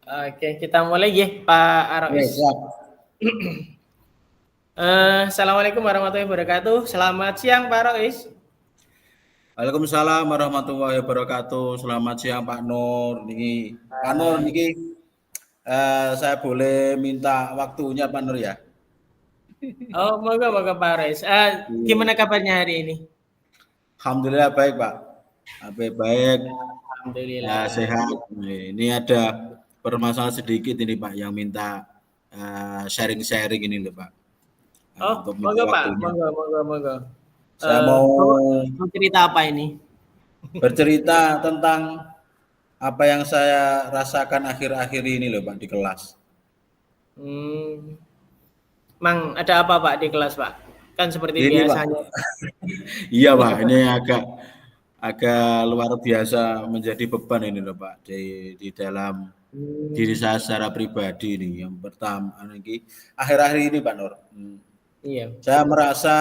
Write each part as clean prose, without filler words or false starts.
Oke, kita mulai ya, Pak Ya, Arois. siap. Assalamualaikum warahmatullahi wabarakatuh. Selamat siang, Pak Arois. Waalaikumsalam warahmatullahi wabarakatuh. Selamat siang Pak Nur. Niki Pak Nur niki saya boleh minta waktunya Pak Nur ya? Oh, moga Pak Arois. Iya. Gimana kabarnya hari ini? Alhamdulillah baik Pak. Baik, Alhamdulillah. sehat. Ini ada permasalahan sedikit ini Pak yang minta sharing-sharing ini loh Pak. Oh, Untuk minta moga Pak, waktunya. moga. Saya mau Mau cerita apa ini? bercerita tentang apa yang saya rasakan akhir-akhir ini loh Pak di kelas. Hmm, Mang, ada apa Pak di kelas Pak? Kan seperti Ini Pak, biasanya. iya Pak, ini agak agak luar biasa menjadi beban ini loh Pak di dalam diri Hmm, saya secara pribadi ini. Yang pertama ini akhir-akhir ini Pak Nur, iya. saya merasa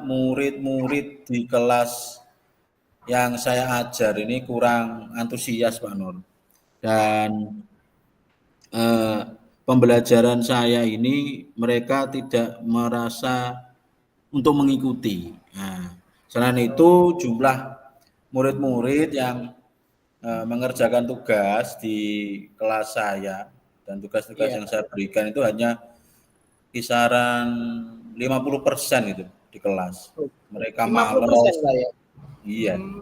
murid-murid di kelas yang saya ajar ini kurang antusias Pak Nur. Dan eh, pembelajaran saya ini mereka tidak merasa untuk mengikuti. Nah, selain itu jumlah murid-murid yang mengerjakan tugas di kelas saya dan tugas-tugas Iya. yang saya berikan itu hanya kisaran 50% gitu di kelas. Oh, Mereka 50% malas, Pak ya. iya, Hmm,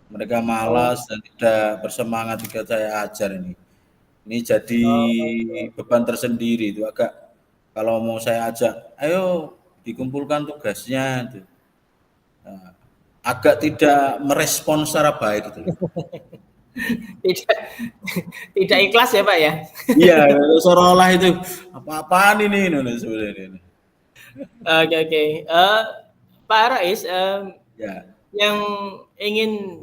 mereka oh, malas dan tidak bersemangat ketika saya ajar ini. Ini jadi oh, beban tersendiri itu agak kalau mau saya ajak, ayo dikumpulkan tugasnya itu. Nah, agak tidak merespon secara baik gitu loh. tidak tidak ikhlas ya Pak ya. Iya, seolah-olah itu apa-apaan ini sebenarnya ini. Oke. Pak Rais, Ya, yang ingin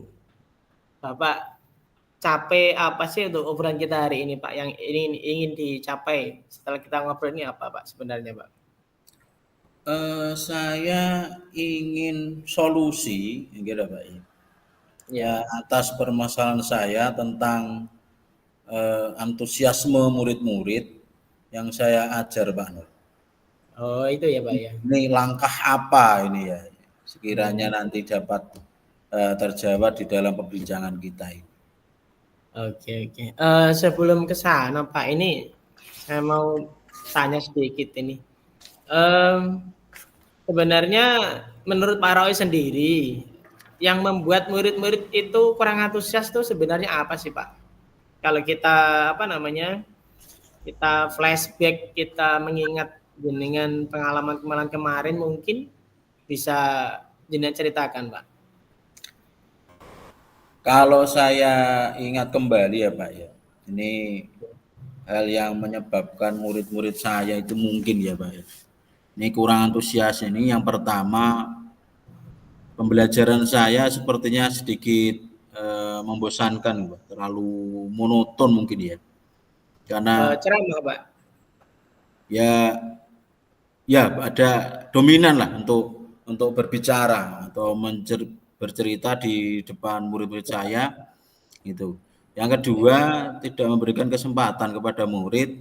Bapak capai apa sih untuk obrolan kita hari ini, Pak? Yang ingin dicapai setelah kita ngobrol ini apa, Pak, sebenarnya, Pak? saya ingin solusi, gitu Pak ya. Iya. Atas permasalahan saya tentang antusiasme murid-murid yang saya ajar Pak Nur. Oh, itu ya, Pak ya. Ini langkah apa ini ya? Sekiranya Hmm, nanti dapat terjawab di dalam perbincangan kita ini. oke. Sebelum ke sana, Pak, ini saya mau tanya sedikit ini. Em, Sebenarnya menurut Pak Roy sendiri, yang membuat murid-murid itu kurang antusias tuh sebenarnya apa sih, Pak? Kalau kita apa namanya? Kita flashback, kita mengingat dengan pengalaman-pengalaman kemarin mungkin bisa jenengan ceritakan, Pak. Kalau saya ingat kembali ya Pak ya, ini hal yang menyebabkan murid-murid saya itu mungkin ya Pak ya. Ini kurang antusias ini yang pertama pembelajaran saya sepertinya sedikit membosankan Pak, terlalu monoton mungkin ya. Karena Ceramah, Pak. ya ya ada dominan lah untuk berbicara atau bercerita di depan murid-murid saya itu. Yang kedua, tidak memberikan kesempatan kepada murid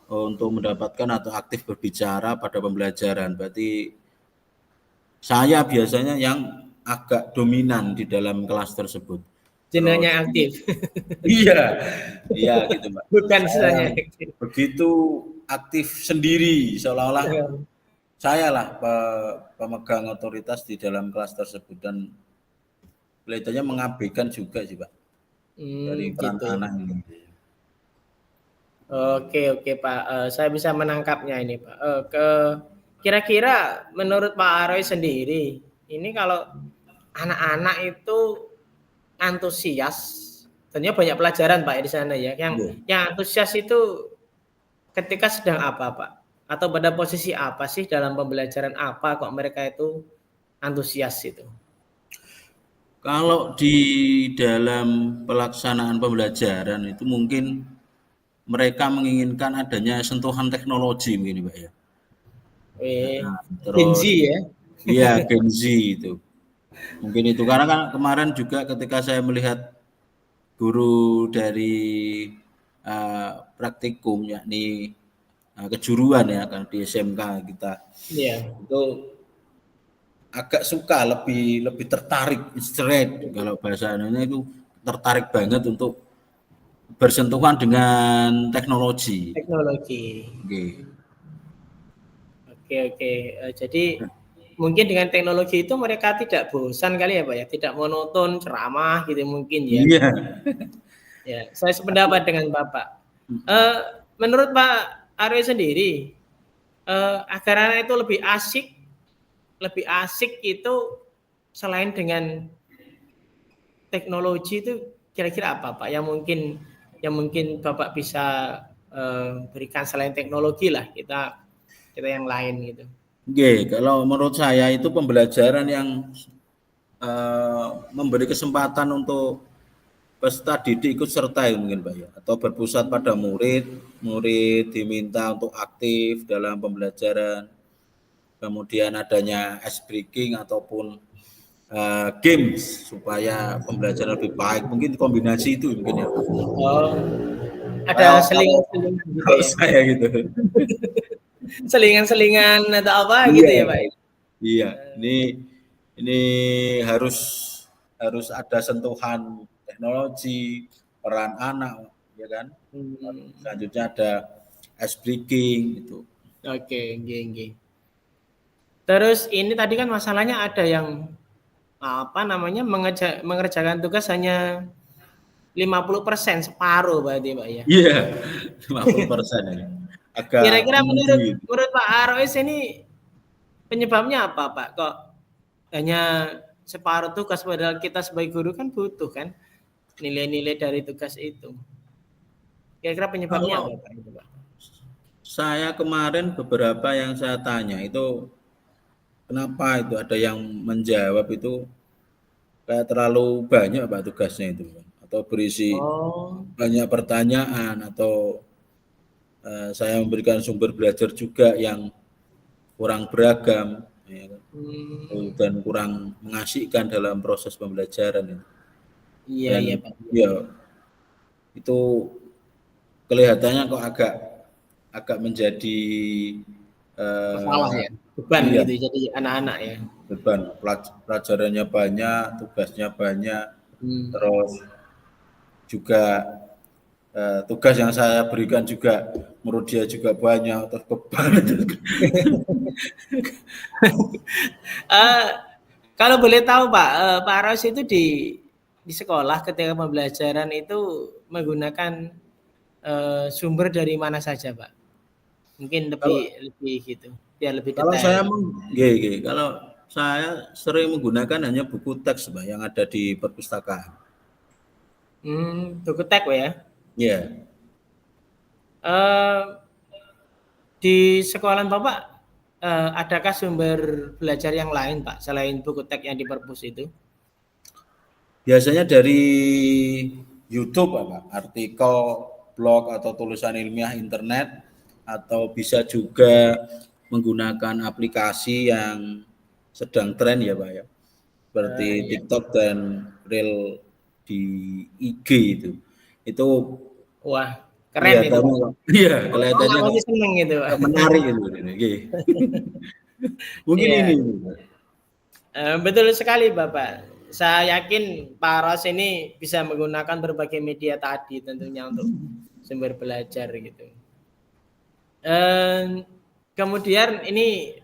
untuk mendapatkan atau aktif berbicara pada pembelajaran. Berarti saya biasanya yang agak dominan di dalam kelas tersebut. Jenengannya Terus aktif. iya, iya gitu Mbak. Bukan Saya sisanya yang aktif. begitu aktif sendiri seolah-olah Iya. saya lah pemegang otoritas di dalam kelas tersebut dan kelihatannya mengabaikan juga sih Pak dari peran Gitu ya. anak ini. Oke, Pak. Saya bisa menangkapnya ini, Pak. Kira-kira menurut Pak Aroy sendiri, ini kalau anak-anak itu antusias, tentunya banyak pelajaran Pak ya di sana ya. Yang Iya. yang antusias itu ketika sedang apa Pak? Atau pada posisi apa sih dalam pembelajaran apa kok mereka itu antusias itu? Kalau di dalam pelaksanaan pembelajaran itu mungkin mereka menginginkan adanya sentuhan teknologi mungkin Pak ya. Eh, Nah, Gen Z terus ya. iya Gen Z itu. Mungkin itu karena kan kemarin juga ketika saya melihat guru dari praktikum, yakni kejuruan ya kan di SMK kita. Iya. Itu agak suka, lebih tertarik, straight kalau bahasa Indonesia itu tertarik banget untuk bersentuhan dengan teknologi. Teknologi. Oke. Oke, oke. Jadi mungkin dengan teknologi itu mereka tidak bosan kali ya Pak ya, tidak monoton ceramah gitu mungkin ya. Iya. Ya, saya sependapat dengan Bapak. Menurut Pak Arwi sendiri, agar anak itu lebih asik itu selain dengan teknologi itu kira-kira apa Pak yang mungkin Bapak bisa berikan selain teknologi lah kita yang lain gitu. Oke, kalau menurut saya itu pembelajaran yang memberi kesempatan untuk peserta didik ikut serta ya mungkin Pak ya, atau berpusat pada murid, murid diminta untuk aktif dalam pembelajaran, kemudian adanya ice breaking ataupun games supaya pembelajaran lebih baik, mungkin kombinasi itu mungkin ya. Oh, ada Kalau kalau selingan-selingan gitu kalau ya? saya gitu. Selingan-selingan atau apa gitu Iya, ya Pak? iya. Ini harus harus ada sentuhan teknologi, peran anak, ya kan. Selanjutnya ada ice breaking gitu. Oke, nggih, nggih. Terus ini tadi kan masalahnya ada yang apa namanya mengerjakan tugas hanya 50%, separuh berarti Pak ya. Iya, 50% ya. Agak Kira-kira menurut tinggi. menurut Pak Arois ini penyebabnya apa Pak? Kok hanya separuh tugas padahal kita sebagai guru kan butuh kan nilai-nilai dari tugas itu. Kira-kira penyebabnya apa Kalau Pak itu Pak? saya kemarin beberapa yang saya tanya itu kenapa itu ada yang menjawab itu kayak terlalu banyak Pak tugasnya itu atau berisi Oh, banyak pertanyaan atau saya memberikan sumber belajar juga yang kurang beragam ya kan, hmm, dan kurang mengasihkan dalam proses pembelajaran ya. iya Dan iya Pak. ya itu kelihatannya kok agak agak menjadi Masalah eh, ya, beban iya gitu jadi anak-anak ya. beban pelajarannya banyak, tugasnya banyak, Hmm. terus juga tugas yang saya berikan juga menurut dia juga banyak, terus beban. Eh, kalau boleh tahu Pak, Pak Ros itu di sekolah ketika pembelajaran itu menggunakan sumber dari mana saja Pak? Mungkin Kalau lebih lebih gitu, biar lebih kalau saya detail. kalau saya sering menggunakan hanya buku teks Mbak, yang ada di perpustakaan. Buku teks ya. Ya, Eh, di sekolahan Bapak adakah sumber belajar yang lain Pak selain buku teks yang di perpus itu? biasanya dari YouTube Pak, artikel, blog atau tulisan ilmiah internet atau bisa juga menggunakan aplikasi yang sedang tren ya Pak ya. Seperti Iya. TikTok dan Reel di IG itu. Itu Wah, keren itu Pak. kelihatannya iya, Oh, nggak kelihatannya kok masih seneng gitu Pak. menarik itu. Nggih. Mungkin Iya. ini. Betul sekali Bapak. Saya yakin Pak Ros ini bisa menggunakan berbagai media tadi tentunya untuk sumber belajar gitu. Kemudian ini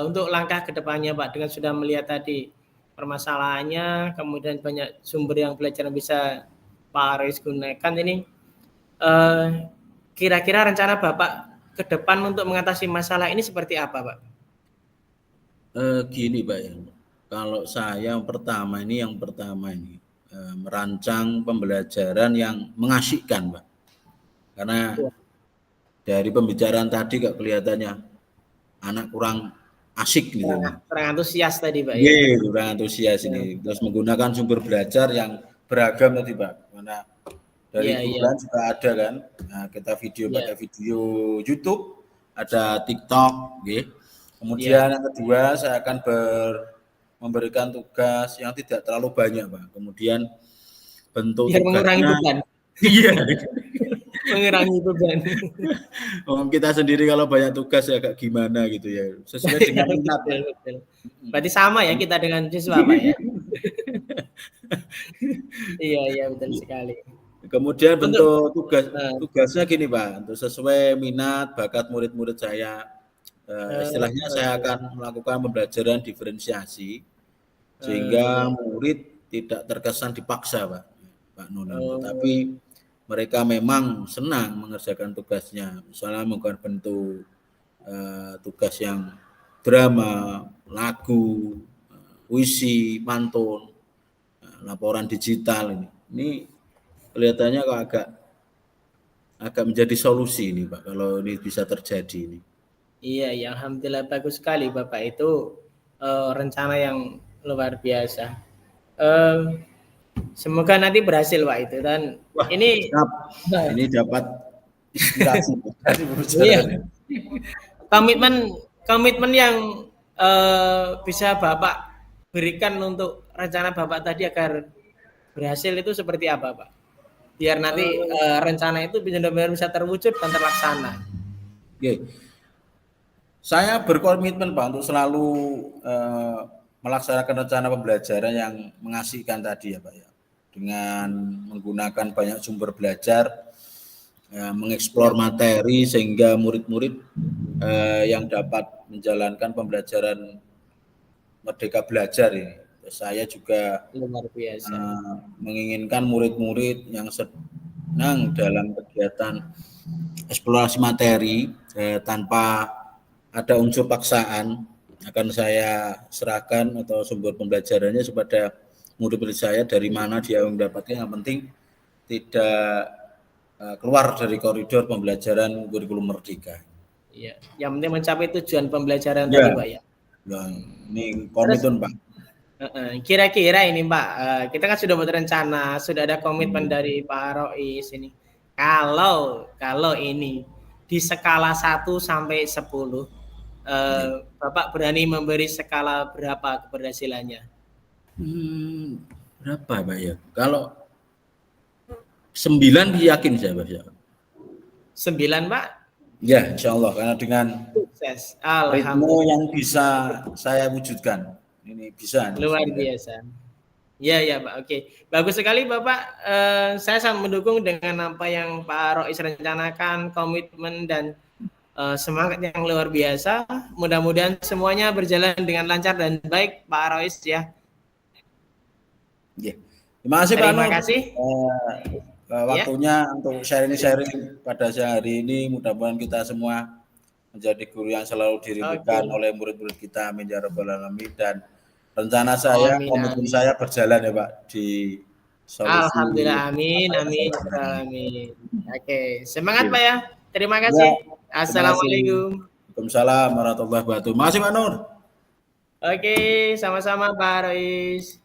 untuk langkah ke depannya Pak dengan sudah melihat tadi permasalahannya, kemudian banyak sumber yang belajar yang bisa Pak Aris gunakan ini. Eh, Kira-kira rencana Bapak ke depan untuk mengatasi masalah ini seperti apa Pak? Gini Pak ya, kalau saya yang pertama ini merancang pembelajaran yang mengasyikkan Pak. Karena Wah, dari pembicaraan tadi kok kelihatannya anak kurang asik gitu. kurang, kurang antusias tadi Pak ya. Iya, kurang antusias ini. Terus menggunakan sumber belajar yang beragam tadi Pak. Karena dari Iya, iya, bulan juga ada kan. Nah, kita video iya, pada video YouTube, ada TikTok, gitu. iya. Kemudian yang kedua saya akan memberikan tugas yang tidak terlalu banyak Pak. Kemudian bentuk Biar mengurangi tugasnya beban. iya mengurangi beban. Oh, kita sendiri kalau banyak tugas ya agak gimana gitu ya, sesuai dengan minat. Betul, betul. Mhm. Berarti sama ya kita dengan siswa, Pak, ya? Iya, iya, betul sekali. Kemudian Untuk bentuk eee tugasnya gini Pak, untuk sesuai minat, bakat murid-murid saya, istilahnya saya oke. akan melakukan pembelajaran diferensiasi, Iya. sehingga murid tidak terkesan dipaksa Pak Nunan, Oh, tetapi mereka memang senang mengerjakan tugasnya, misalnya menggunakan bentuk, tugas yang drama, lagu, puisi, pantun, laporan digital ini. Ini kelihatannya kok agak agak menjadi solusi ini Pak, kalau ini bisa terjadi ini. iya, iya, alhamdulillah bagus sekali Bapak itu, rencana yang luar biasa. Mmm, Semoga nanti berhasil Pak itu dan Wah, ini siap. nah, Ini dapat inspirasi dari iya, pembicaraan. komitmen komitmen yang, bisa Bapak berikan untuk rencana Bapak tadi agar berhasil itu seperti apa, Pak? Biar nanti, rencana itu benar-benar bisa terwujud dan terlaksana. Oke, saya berkomitmen Pak untuk selalu melaksanakan rencana pembelajaran yang mengasihkan tadi ya Pak ya. Dengan menggunakan banyak sumber belajar, mengeksplor Siap, materi sehingga murid-murid yang dapat menjalankan pembelajaran Merdeka Belajar ini. Saya juga luar biasa. menginginkan murid-murid yang senang dalam kegiatan eksplorasi materi tanpa ada unsur paksaan, akan saya serahkan atau sumber pembelajarannya kepada murid-murid saya dari mana dia mendapatkan, yang penting tidak keluar dari koridor pembelajaran kurikulum Merdeka. Iya, yang penting mencapai tujuan pembelajaran Ya, tadi, Pak, ya. ya ini Terus komitmen Pak. kira-kira ini, Pak, kita kan sudah berencana, sudah ada komitmen dari Pak Rois ini. Kalau kalau ini di skala 1 sampai 10, Ya. Bapak berani memberi skala berapa keberhasilannya? Berapa Pak ya? Kalau 9 yakin saya Pak. 9, Pak? Ya, insya Allah karena dengan Sukses. ritme Alhamdulillah. yang bisa saya wujudkan. Ini bisa nih Luar 9. biasa. Iya, ya, Pak, oke. Bagus sekali Bapak, saya sangat mendukung dengan apa yang Pak Rois rencanakan, komitmen dan, semangat yang luar biasa. Mudah-mudahan semuanya berjalan dengan lancar dan baik Pak Rois ya. Ya. Terima kasih Pak Terima Nur. kasih. Ya, Waktunya untuk sharing-sharing pada siang hari ini. Mudah-mudahan kita semua menjadi guru yang selalu dirindukan oke. oleh murid-murid kita. Amin ya rabbal alamin. Dan rencana saya, Amin, komitmen amin. saya berjalan ya Pak di solusi Alhamdulillah, amin, amin, ya masalah-masalah rabbal ini. alamin. Oke, semangat Oke. Pak ya. Terima Ya, kasih. terima kasih. Assalamualaikum. Waalaikumsalam warahmatullahi wabarakatuh. Makasih Pak Nur. Oke, sama-sama Pak Rois.